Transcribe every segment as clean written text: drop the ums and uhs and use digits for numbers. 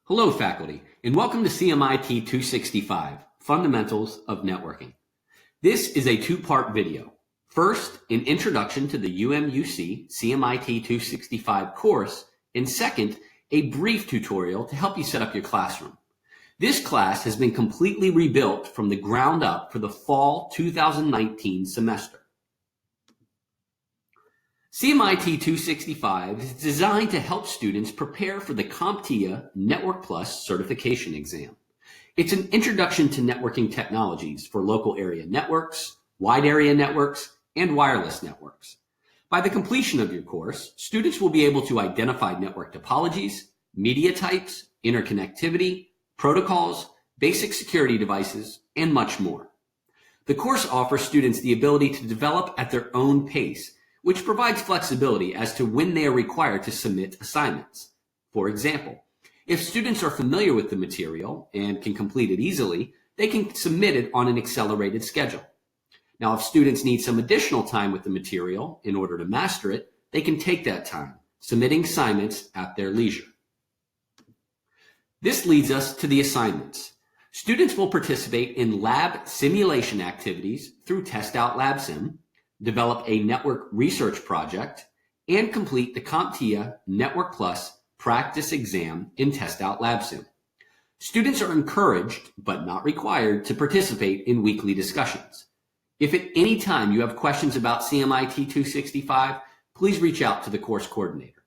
Hello, faculty, and welcome to CMIT 265, Fundamentals of Networking. This is a two-part video. First, an introduction to the UMUC CMIT 265 course, and second, a brief tutorial to help you set up your classroom. This class has been completely rebuilt from the ground up for the fall 2019 semester. CMIT 265 is designed to help students prepare for the CompTIA Network Plus certification exam. It's an introduction to networking technologies for local area networks, wide area networks, and wireless networks. By the completion of your course, students will be able to identify network topologies, media types, interconnectivity, protocols, basic security devices, and much more. The course offers students the ability to develop at their own pace, which provides flexibility as to when they are required to submit assignments. For example, if students are familiar with the material and can complete it easily, they can submit it on an accelerated schedule. Now, if students need some additional time with the material in order to master it, they can take that time, submitting assignments at their leisure. This leads us to the assignments. Students will participate in lab simulation activities through Test Out LabSim, develop a network research project, and complete the CompTIA Network Plus practice exam in Test Out LabSim. Students are encouraged, but not required, to participate in weekly discussions. If at any time you have questions about CMIT 265, please reach out to the course coordinator.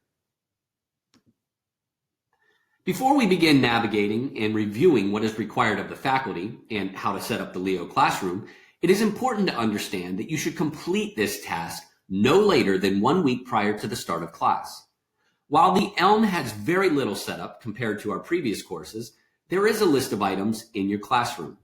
Before we begin navigating and reviewing what is required of the faculty and how to set up the Leo classroom, it is important to understand that you should complete this task no later than 1 week prior to the start of class. While the ELN has very little setup compared to our previous courses, there is a list of items in your classroom.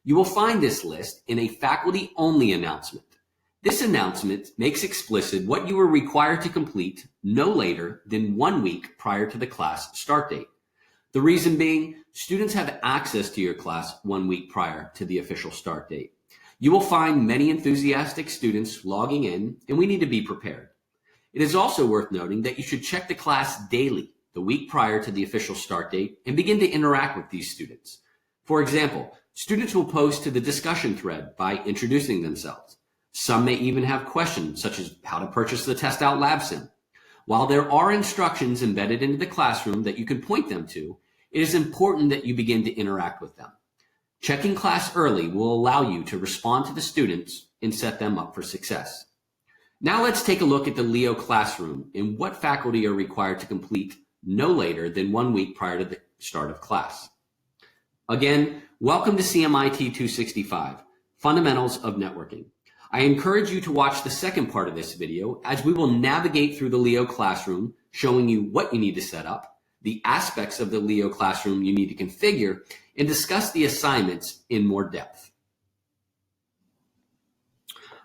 You will find this list in a faculty-only announcement. This announcement makes explicit what you are required to complete no later than 1 week prior to the class start date. The reason being, students have access to your class 1 week prior to the official start date. You will find many enthusiastic students logging in, and we need to be prepared. It is also worth noting that you should check the class daily, the week prior to the official start date, and begin to interact with these students. For example, students will post to the discussion thread by introducing themselves. Some may even have questions such as how to purchase the Test Out LabSim. While there are instructions embedded into the classroom that you can point them to, it is important that you begin to interact with them. Checking class early will allow you to respond to the students and set them up for success. Now let's take a look at the Leo classroom and what faculty are required to complete no later than 1 week prior to the start of class. Again, welcome to CMIT 265, Fundamentals of Networking. I encourage you to watch the second part of this video as we will navigate through the Leo classroom, showing you what you need to set up, the aspects of the Leo classroom you need to configure, and discuss the assignments in more depth.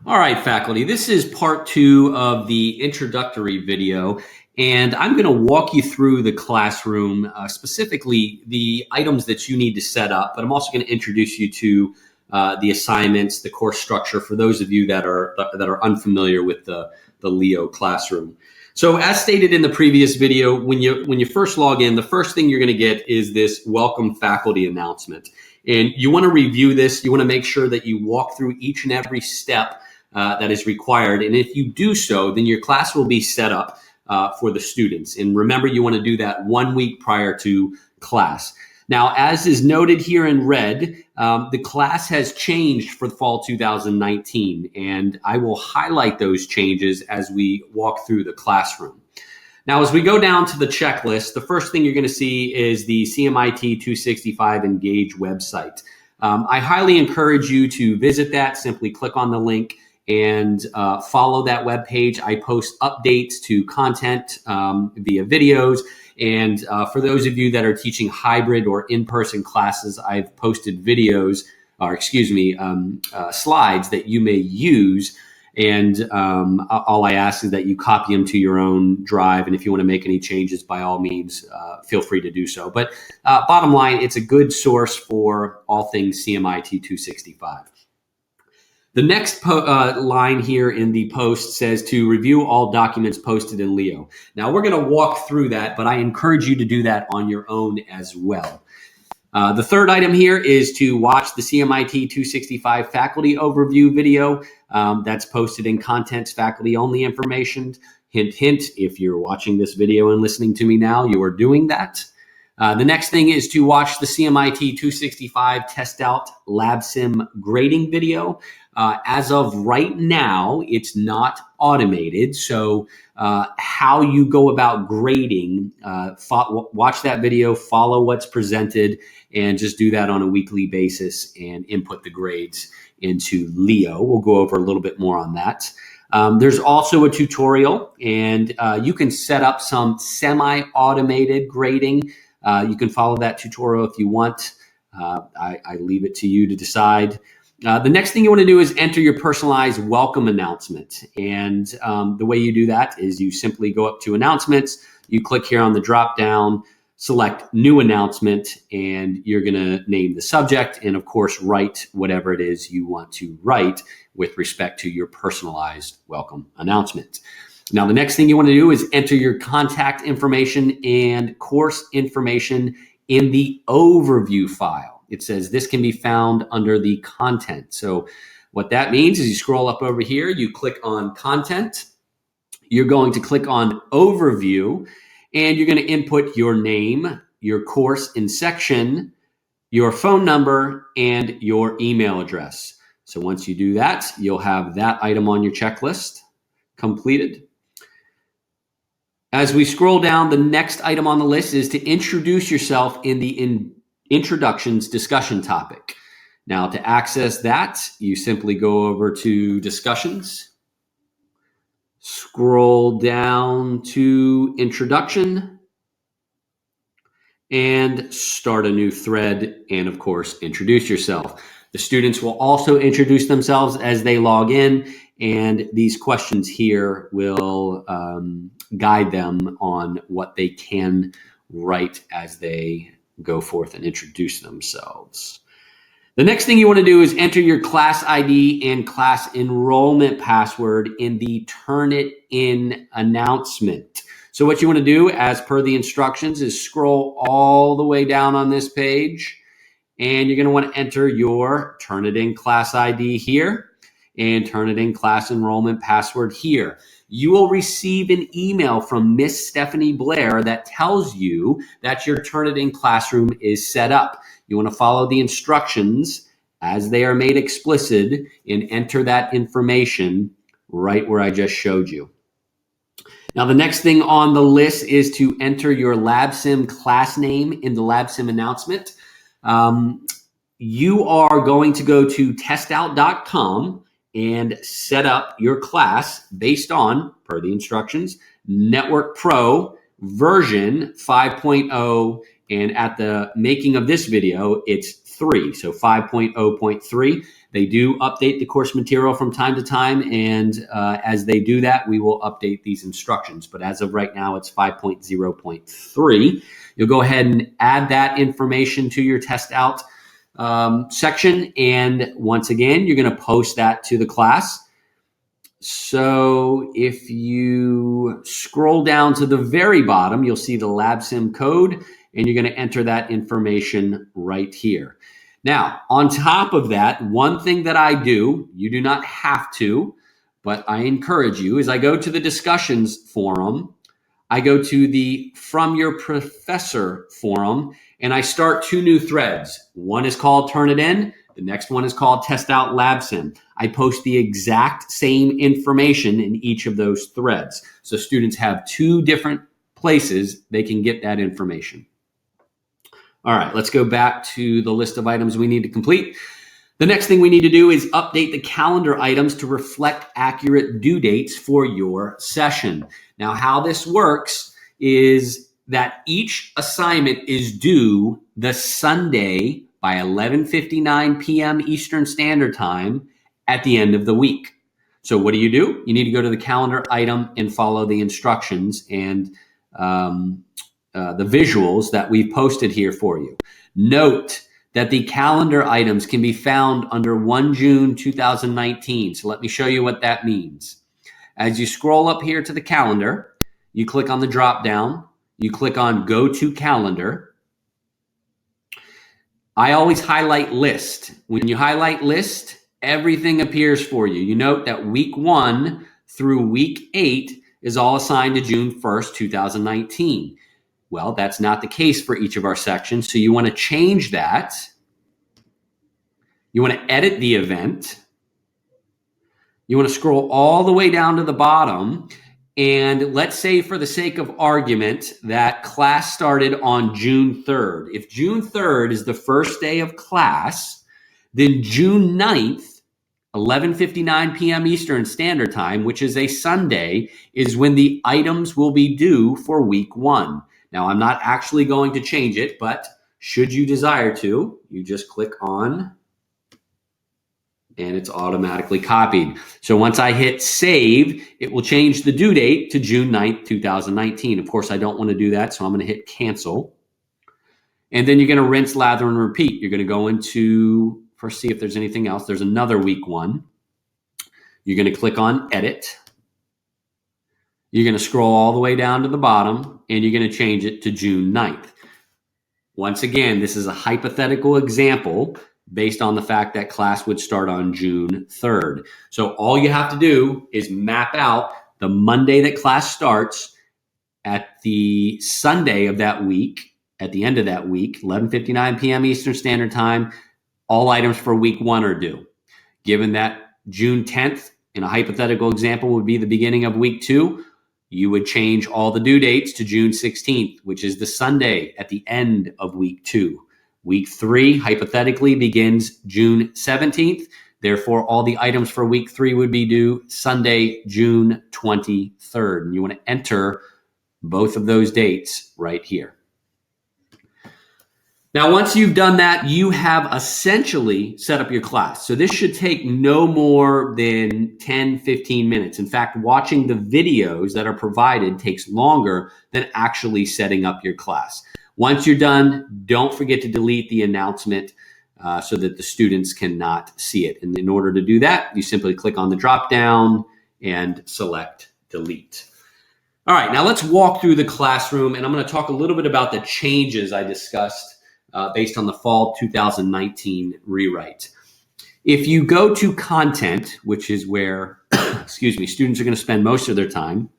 All right, faculty, this is part 2 of the introductory video, and I'm going to walk you through the classroom, specifically the items that you need to set up, but I'm also going to introduce you to the assignments, the course structure for those of you that are unfamiliar with the Leo classroom. So as stated in the previous video, when you first log in, the first thing you're going to get is this welcome faculty announcement. And you want to review this. You want to make sure that you walk through each and every step that is required. And if you do so, then your class will be set up for the students. And remember, you want to do that 1 week prior to class. Now, as is noted here in red, the class has changed for fall 2019, and I will highlight those changes as we walk through the classroom. Now, as we go down to the checklist, the first thing you're going to see is the CMIT 265 Engage website. I highly encourage you to visit that. Simply click on the link and follow that webpage. I post updates to content via videos. And for those of you that are teaching hybrid or in-person classes, I've posted videos, slides that you may use. And all I ask is that you copy them to your own drive. And if you want to make any changes, by all means, feel free to do so. But bottom line, it's a good source for all things CMIT 265. The next line here in the post says to review all documents posted in Leo. Now we're going to walk through that, but I encourage you to do that on your own as well. The third item here is to watch the CMIT 265 faculty overview video that's posted in Contents Faculty Only Information. Hint, hint, if you're watching this video and listening to me now, you are doing that. The next thing is to watch the CMIT 265 Test Out Lab Sim grading video. As of right now, it's not automated. So how you go about grading, watch that video, follow what's presented, and just do that on a weekly basis and input the grades into Leo. We'll go over a little bit more on that. There's also a tutorial, and you can set up some semi-automated grading. You can follow that tutorial if you want. I leave it to you to decide. The next thing you want to do is enter your personalized welcome announcement. And the way you do that is you simply go up to announcements, you click here on the drop down, select new announcement, and you're going to name the subject and, of course, write whatever it is you want to write with respect to your personalized welcome announcement. Now, the next thing you want to do is enter your contact information and course information in the overview file. It says this can be found under the content. So what that means is you scroll up over here, you click on content, you're going to click on overview, and you're going to input your name, your course and section, your phone number, and your email address. So once you do that, you'll have that item on your checklist completed. As we scroll down, the next item on the list is to introduce yourself in the introductions discussion topic. Now, to access that, you simply go over to discussions, scroll down to introduction, and start a new thread, and of course, introduce yourself. The students will also introduce themselves as they log in, and these questions here will guide them on what they can write as they go forth and introduce themselves. The next thing you want to do is enter your class ID and class enrollment password in the Turnitin announcement. So what you want to do, as per the instructions, is scroll all the way down on this page, and you're going to want to enter your Turnitin class ID here and Turnitin class enrollment password here. You will receive an email from Miss Stephanie Blair that tells you that your Turnitin classroom is set up. You want to follow the instructions as they are made explicit and enter that information right where I just showed you. Now, the next thing on the list is to enter your LabSim class name in the LabSim announcement. You are going to go to testout.com and set up your class based on, per the instructions, Network Pro version 5.0, and at the making of this video, it's 3, so 5.0.3. They do update the course material from time to time, and as they do that, we will update these instructions. But as of right now, it's 5.0.3. You'll go ahead and add that information to your test out section, and once again, you're going to post that to the class. So if you scroll down to the very bottom, you'll see the LabSim code, and you're going to enter that information right here. Now, on top of that, one thing that I do, you do not have to, but I encourage you, is I go to the discussions forum, I go to the From Your Professor forum, and I start 2 new threads. One is called Turnitin. The next one is called Test Out LabSim. I post the exact same information in each of those threads. So students have 2 different places they can get that information. All right, let's go back to the list of items we need to complete. The next thing we need to do is update the calendar items to reflect accurate due dates for your session. Now, how this works is that each assignment is due the Sunday by 11:59 p.m. Eastern Standard Time at the end of the week. So what do? You need to go to the calendar item and follow the instructions and the visuals that we've posted here for you. Note that the calendar items can be found under 1 June 2019. So let me show you what that means. As you scroll up here to the calendar, you click on the drop down, you click on Go to Calendar. I always highlight List. When you highlight List, everything appears for you. You note that week 1 through week 8 is all assigned to June 1st, 2019. Well, that's not the case for each of our sections, so you want to change that. You want to edit the event. You want to scroll all the way down to the bottom, and let's say for the sake of argument that class started on June 3rd. If June 3rd is the first day of class, then June 9th, 11:59 p.m. Eastern Standard Time, which is a Sunday, is when the items will be due for week 1. Now, I'm not actually going to change it, but should you desire to, you just click on and it's automatically copied. So once I hit save, it will change the due date to June 9th, 2019. Of course, I don't want to do that, so I'm going to hit cancel. And then you're going to rinse, lather, and repeat. You're going to go into, first see if there's anything else. There's another week 1. You're going to click on edit. You're going to scroll all the way down to the bottom, and you're going to change it to June 9th. Once again, this is a hypothetical example based on the fact that class would start on June 3rd. So all you have to do is map out the Monday that class starts at the Sunday of that week, at the end of that week, 11:59 p.m. Eastern Standard Time, all items for week 1 are due. Given that June 10th, in a hypothetical example, would be the beginning of week 2, you would change all the due dates to June 16th, which is the Sunday at the end of week 2. Week 3, hypothetically, begins June 17th. Therefore, all the items for week 3 would be due Sunday, June 23rd. And you want to enter both of those dates right here. Now, once you've done that, you have essentially set up your class. So this should take no more than 10, 15 minutes. In fact, watching the videos that are provided takes longer than actually setting up your class. Once you're done, don't forget to delete the announcement so that the students cannot see it. And in order to do that, you simply click on the drop down and select delete. All right, now let's walk through the classroom, and I'm going to talk a little bit about the changes I discussed based on the fall 2019 rewrite. If you go to content, which is where, students are going to spend most of their time,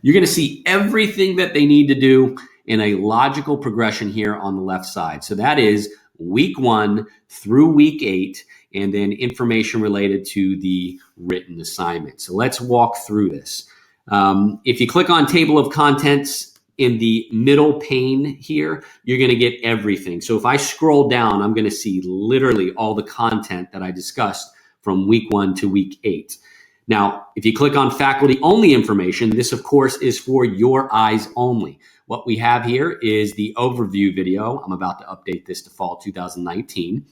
you're going to see everything that they need to do in a logical progression here on the left side. So that is week 1 through week 8, and then information related to the written assignment. So let's walk through this. If you click on table of contents, in the middle pane here, you're going to get everything. So if I scroll down, I'm going to see literally all the content that I discussed from week 1 to week 8. Now, if you click on faculty only information, this of course is for your eyes only. What we have here is the overview video. I'm about to update this to fall 2019.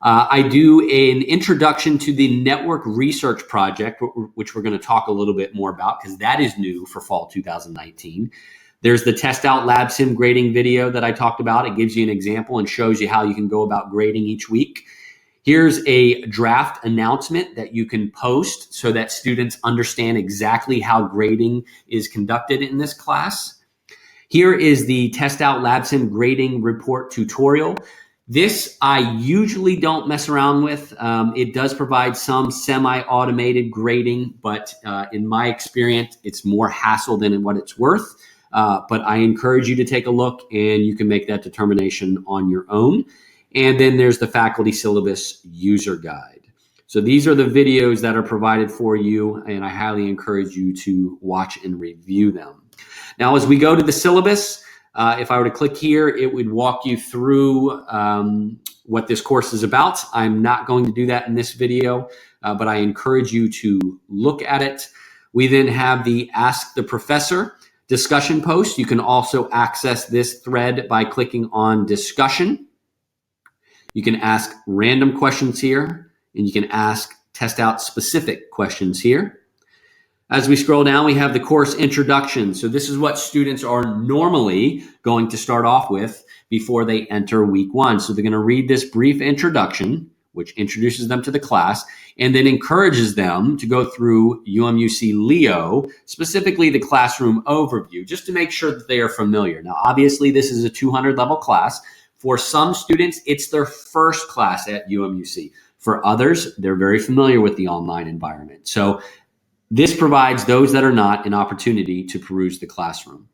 I do an introduction to the network research project, which we're going to talk a little bit more about because that is new for fall 2019. There's the test out lab sim grading video that I talked about. It gives you an example and shows you how you can go about grading each week. Here's a draft announcement that you can post so that students understand exactly how grading is conducted in this class. Here is the test out lab sim grading report tutorial. This I usually don't mess around with. It does provide some semi-automated grading, but in my experience, it's more hassle than what it's worth. But I encourage you to take a look and you can make that determination on your own. And then there's the faculty syllabus user guide. So these are the videos that are provided for you, and I highly encourage you to watch and review them. Now, as we go to the syllabus, if I were to click here, it would walk you through what this course is about. I'm not going to do that in this video, but I encourage you to look at it. We then have the Ask the Professor discussion post. You can also access this thread by clicking on discussion. You can ask random questions here, and you can ask test out specific questions here. As we scroll down, we have the course introduction. So this is what students are normally going to start off with before they enter week one. So they're going to read this brief introduction, which introduces them to the class, and then encourages them to go through UMUC Leo, specifically the classroom overview, just to make sure that they are familiar. Now, obviously, this is a 200 level class. For some students, it's their first class at UMUC. For others, they're very familiar with the online environment. So this provides those that are not an opportunity to peruse the classroom.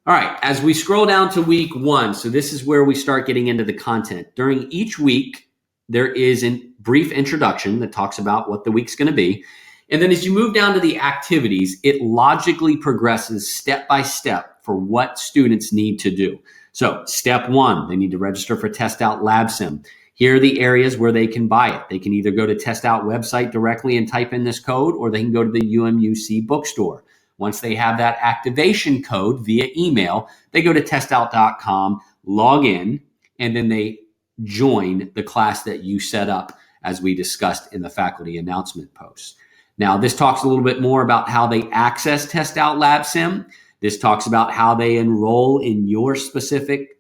All right, as we scroll down to week one, so this is where we start getting into the content. During each week, there is a brief introduction that talks about what the week's going to be. And then as you move down to the activities, it logically progresses step by step for what students need to do. So step one, they need to register for Test Out Lab Sim. Here are the areas where they can buy it. They can either go to Test Out website directly and type in this code, or they can go to the UMUC bookstore. Once they have that activation code via email, they go to testout.com, log in, and then they join the class that you set up, as we discussed in the faculty announcement post. Now, this talks a little bit more about how they access Test Out Lab Sim. This talks about how they enroll in your specific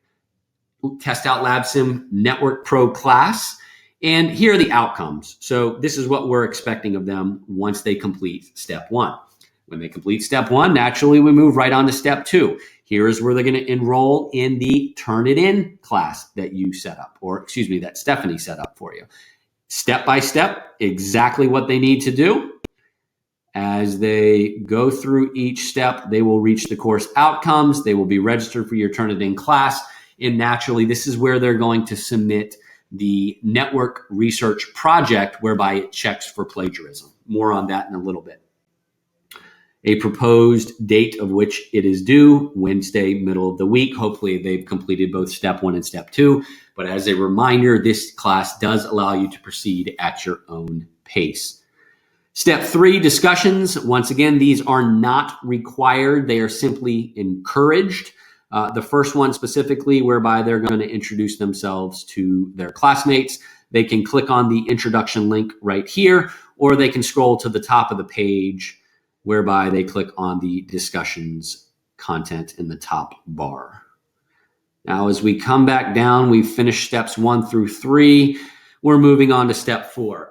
Test Out Lab Sim Network Pro class. And here are the outcomes. So this is what we're expecting of them once they complete step one. When they complete step one, naturally we move right on to step two. Here is where they're going to enroll in the Turn It In class that you set up, or excuse me, that Stephanie set up for you. Step by step, exactly what they need to do. As they go through each step, they will reach the course outcomes. They will be registered for your Turn It In class. And naturally, this is where they're going to submit the network research project, whereby it checks for plagiarism. More on that in a little bit. A proposed date of which it is due, Wednesday, middle of the week. Hopefully they've completed both step one and step two. But as a reminder, this class does allow you to proceed at your own pace. Step three, discussions. Once again, these are not required. They are simply encouraged. The first one specifically, whereby they're going to introduce themselves to their classmates. They can click on the introduction link right here, or they can scroll to the top of the page, whereby they click on the discussions content in the top bar. Now, as we come back down, we've finished steps 1 through 3. We're moving on to step 4.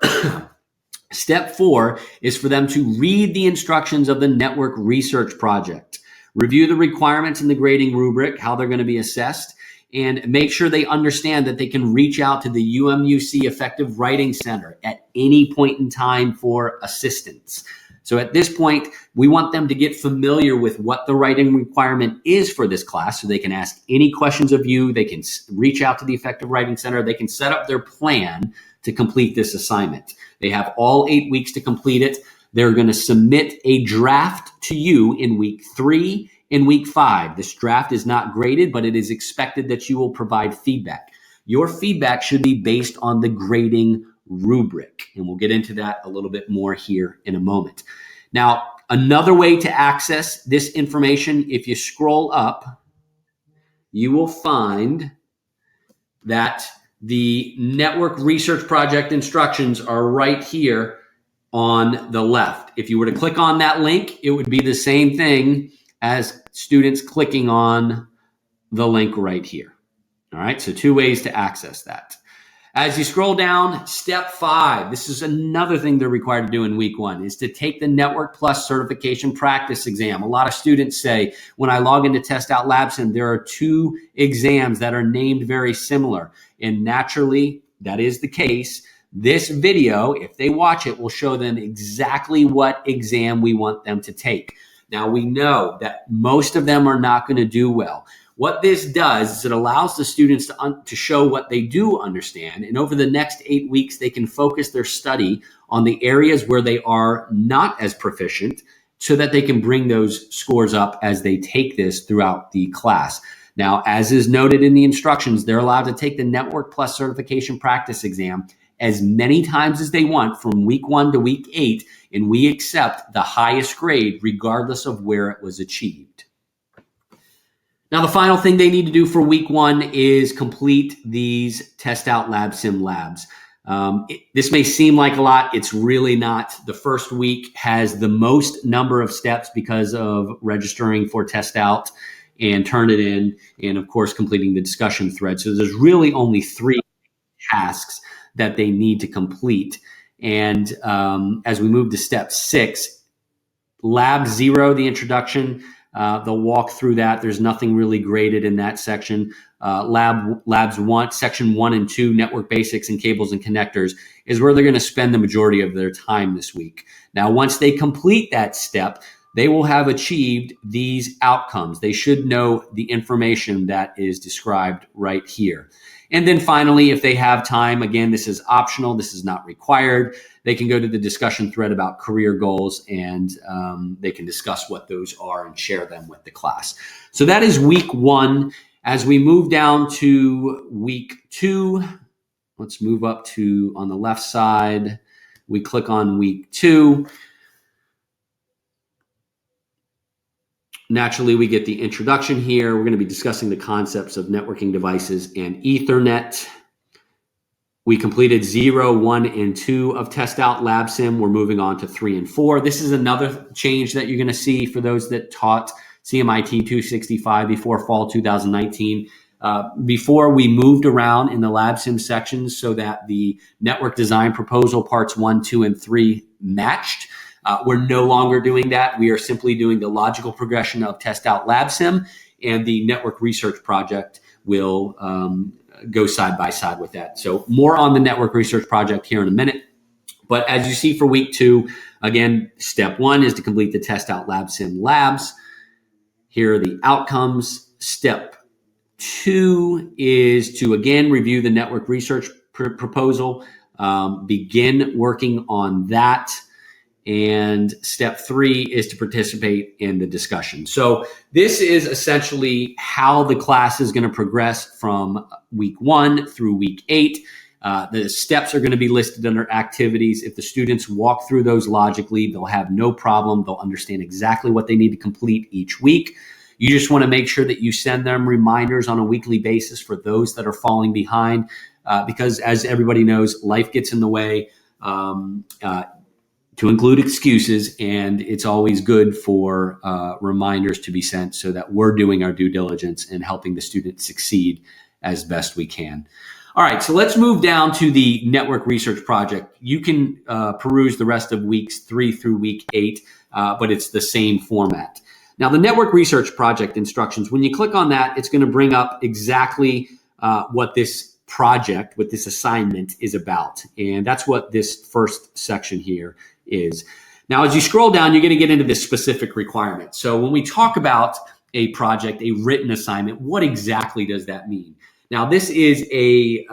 Step 4 is for them to read the instructions of the network research project, review the requirements in the grading rubric, how they're going to be assessed, and make sure they understand that they can reach out to the UMUC Effective Writing Center at any point in time for assistance. So at this point, we want them to get familiar with what the writing requirement is for this class, so they can ask any questions of you. They can reach out to the Effective Writing Center. They can set up their plan to complete this assignment. They have all 8 weeks to complete it. They're going to submit a draft to you in week 3 and week 5. This draft is not graded, but it is expected that you will provide feedback. Your feedback should be based on the grading rubric, and we'll get into that a little bit more here in a moment. Now, another way to access this information, if you scroll up, you will find that the network research project instructions are right here on the left. If you were to click on that link, it would be the same thing as students clicking on the link right here. All right, so 2 ways to access that. As you scroll down, step 5, this is another thing they're required to do in week 1, is to take the Network Plus certification practice exam. A lot of students say, when I log into Test Out Lab Sim, there are 2 exams that are named very similar. And naturally, that is the case. This video, if they watch it, will show them exactly what exam we want them to take. Now, we know that most of them are not going to do well. What this does is it allows the students to show what they do understand. And over the next 8 weeks, they can focus their study on the areas where they are not as proficient, so that they can bring those scores up as they take this throughout the class. Now, as is noted in the instructions, they're allowed to take the Network Plus certification practice exam as many times as they want from week 1 to week 8, and we accept the highest grade regardless of where it was achieved. Now, the final thing they need to do for week 1 is complete these Test Out Lab Sim labs. This may seem like a lot. It's really not. The first week has the most number of steps because of registering for test out and turn it in, and of course, completing the discussion thread. So there's really only 3 tasks that they need to complete. And as we move to step 6, lab 0, the introduction, they'll walk through that. There's nothing really graded in that section. Labs 1, section 1 and 2, network basics and cables and connectors, is where they're going to spend the majority of their time this week. Now, once they complete that step, they will have achieved these outcomes. They should know the information that is described right here. And then finally, if they have time, again, this is optional, this is not required, they can go to the discussion thread about career goals, and they can discuss what those are and share them with the class. So that is week 1. As we move down to week 2, let's move up to on the left side. We click on week 2. Naturally, we get the introduction here. We're going to be discussing the concepts of networking devices and Ethernet. We completed 0, 1, and 2 of test out lab sim. We're moving on to 3 and 4. This is another change that you're going to see for those that taught CMIT 265 before fall 2019. Before, we moved around in the lab sim sections so that the network design proposal parts 1, 2, and 3 matched. We're no longer doing that. We are simply doing the logical progression of test out lab sim, and the network research project will go side by side with that. So more on the network research project here in a minute. But as you see for week 2, again, step 1 is to complete the test out lab sim labs. Here are the outcomes. Step 2 is to, again, review the network research proposal, begin working on that. And step 3 is to participate in the discussion. So this is essentially how the class is going to progress from week 1 through week 8. The steps are going to be listed under activities. If the students walk through those logically, they'll have no problem. They'll understand exactly what they need to complete each week. You just want to make sure that you send them reminders on a weekly basis for those that are falling behind, because as everybody knows, life gets in the way. To include excuses, and it's always good for reminders to be sent so that we're doing our due diligence and helping the student succeed as best we can. All right, so let's move down to the network research project. You can peruse the rest of weeks 3 through week 8, but it's the same format. Now, the network research project instructions, when you click on that, it's going to bring up exactly what this project, what this assignment is about. And that's what this first section here is. Now, as you scroll down, you're going to get into this specific requirement. So when we talk about a project, a written assignment, what exactly does that mean? Now, this is a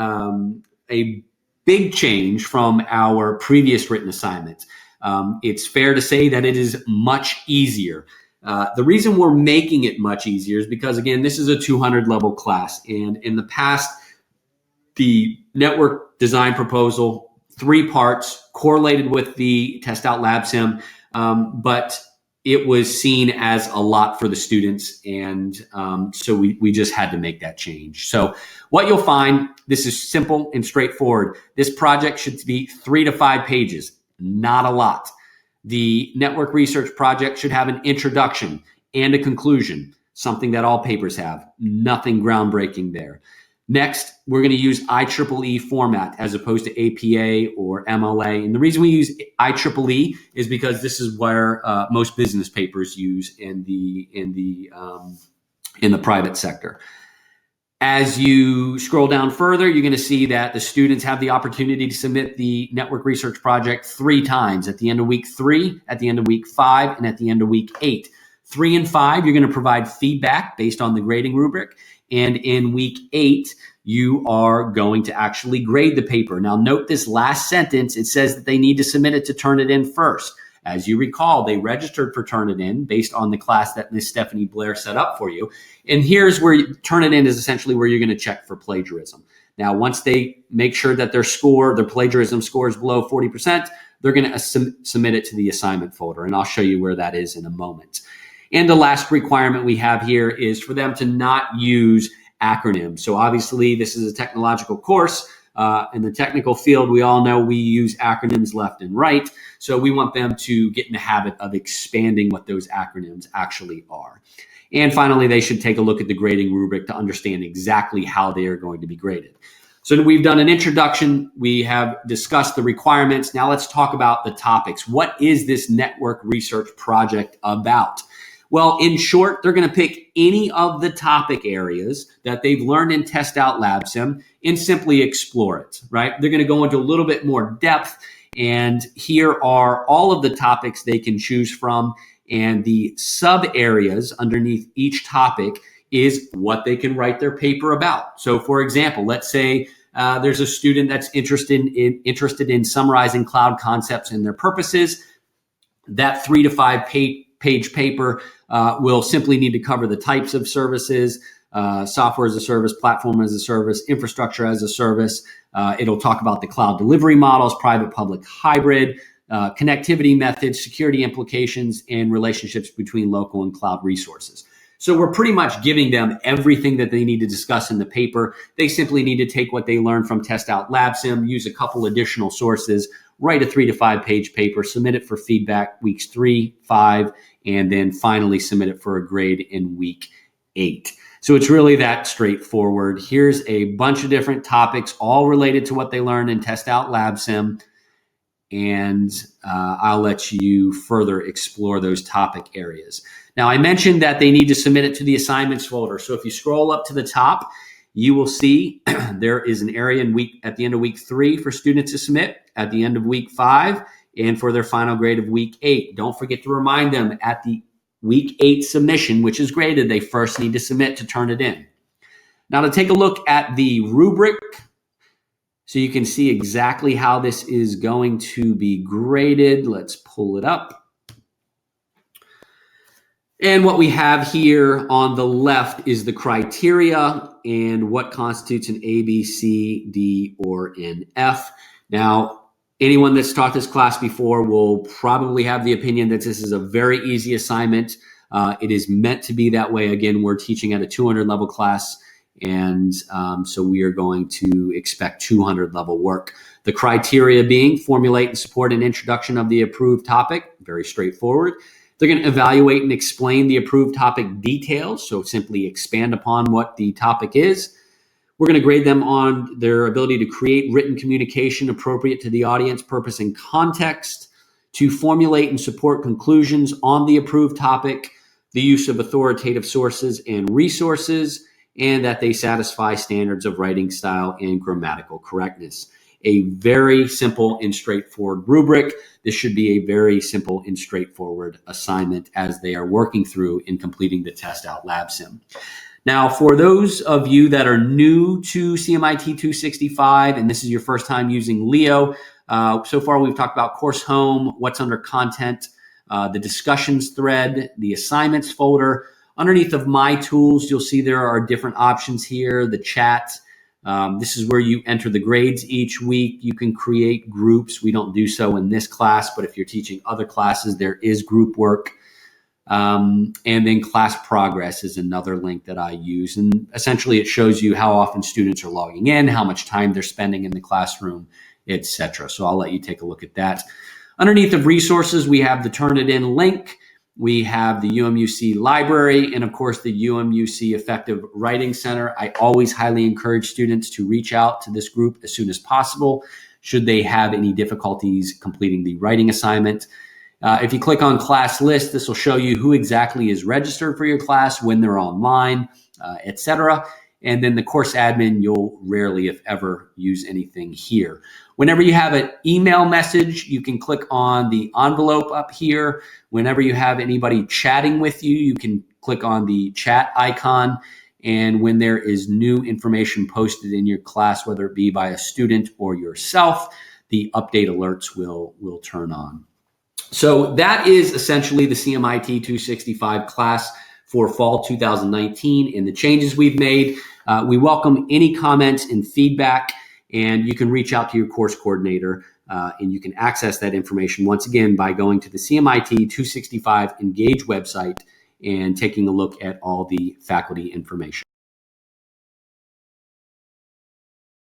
big change from our previous written assignments. It's fair to say that it is much easier. The reason we're making it much easier is because, again, this is a 200 level class. And in the past, the network design proposal, 3 parts, correlated with the test out lab sim, but it was seen as a lot for the students, and so we just had to make that change. So what you'll find, this is simple and straightforward. This project should be 3 to 5 pages, not a lot. The network research project should have an introduction and a conclusion, something that all papers have. Nothing groundbreaking there. Next, we're going to use IEEE format as opposed to APA or MLA. And the reason we use IEEE is because this is where most business papers use in the private sector. As you scroll down further, you're going to see that the students have the opportunity to submit the network research project 3 times, at the end of week 3, at the end of week 5, and at the end of week 8. 3 and 5, you're going to provide feedback based on the grading rubric. And in week 8, you are going to actually grade the paper. Now, note this last sentence. It says that they need to submit it to Turnitin first. As you recall, they registered for Turnitin based on the class that Ms. Stephanie Blair set up for you. And here's where Turnitin is essentially where you're going to check for plagiarism. Now, once they make sure that their plagiarism score is below 40%, they're going to submit it to the assignment folder. And I'll show you where that is in a moment. And the last requirement we have here is for them to not use acronyms. So obviously, this is a technological course. In the technical field, we all know we use acronyms left and right. So we want them to get in the habit of expanding what those acronyms actually are. And finally, they should take a look at the grading rubric to understand exactly how they are going to be graded. So we've done an introduction. We have discussed the requirements. Now let's talk about the topics. What is this network research project about? Well, in short, they're going to pick any of the topic areas that they've learned in Test Out LabSim and simply explore it, right? They're going to go into a little bit more depth, and here are all of the topics they can choose from, and the sub areas underneath each topic is what they can write their paper about. So for example, let's say there's a student that's interested in summarizing cloud concepts and their purposes. That 3 to 5 page paper will simply need to cover the types of services, software as a service, platform as a service, infrastructure as a service. It'll talk about the cloud delivery models, private, public, hybrid, connectivity methods, security implications, and relationships between local and cloud resources. So we're pretty much giving them everything that they need to discuss in the paper. They simply need to take what they learned from Test Out LabSim, use a couple additional sources, write a 3 to 5 page paper, submit it for feedback weeks 3, 5, and then finally submit it for a grade in week 8. So it's really that straightforward. Here's a bunch of different topics, all related to what they learned in Test Out LabSim. And I'll let you further explore those topic areas. Now, I mentioned that they need to submit it to the assignments folder. So if you scroll up to the top, you will see there is an area at the end of week 3 for students to submit, at the end of week 5, and for their final grade of week 8. Don't forget to remind them at the week 8 submission, which is graded, they first need to submit to turn it in. Now, to take a look at the rubric, so you can see exactly how this is going to be graded. Let's pull it up. And what we have here on the left is the criteria and what constitutes an A, B, C, D, or an F. Now, anyone that's taught this class before will probably have the opinion that this is a very easy assignment. It is meant to be that way. Again, we're teaching at a 200 level class, and so we are going to expect 200 level work. The criteria being formulate and support an introduction of the approved topic, very straightforward. They're going to evaluate and explain the approved topic details, so simply expand upon what the topic is. We're going to grade them on their ability to create written communication appropriate to the audience, purpose, and context, to formulate and support conclusions on the approved topic, the use of authoritative sources and resources, and that they satisfy standards of writing style and grammatical correctness. A very simple and straightforward rubric. This should be a very simple and straightforward assignment as they are working through in completing the Test Out LabSim. Now, for those of you that are new to CMIT 265, and this is your first time using Leo, so far we've talked about course home, what's under content, the discussions thread, the assignments folder. Underneath of My Tools, you'll see there are different options here, the chat. This is where you enter the grades each week. You can create groups. We don't do so in this class, but if you're teaching other classes, there is group work. And then class progress is another link that I use. And essentially it shows you how often students are logging in, how much time they're spending in the classroom, etc. So I'll let you take a look at that. Underneath of resources, we have the Turnitin link. We have the UMUC library, and of course the UMUC Effective Writing Center. I always highly encourage students to reach out to this group as soon as possible should they have any difficulties completing the writing assignment. If you click on class list, this will show you who exactly is registered for your class, when they're online, etc. And then the course admin, you'll rarely, if ever, use anything here. Whenever you have an email message, you can click on the envelope up here. Whenever you have anybody chatting with you, you can click on the chat icon. And when there is new information posted in your class, whether it be by a student or yourself, the update alerts will turn on. So that is essentially the CMIT 265 class for fall 2019 and the changes we've made. We welcome any comments and feedback, and you can reach out to your course coordinator, and you can access that information once again by going to the CMIT 265 Engage website and taking a look at all the faculty information.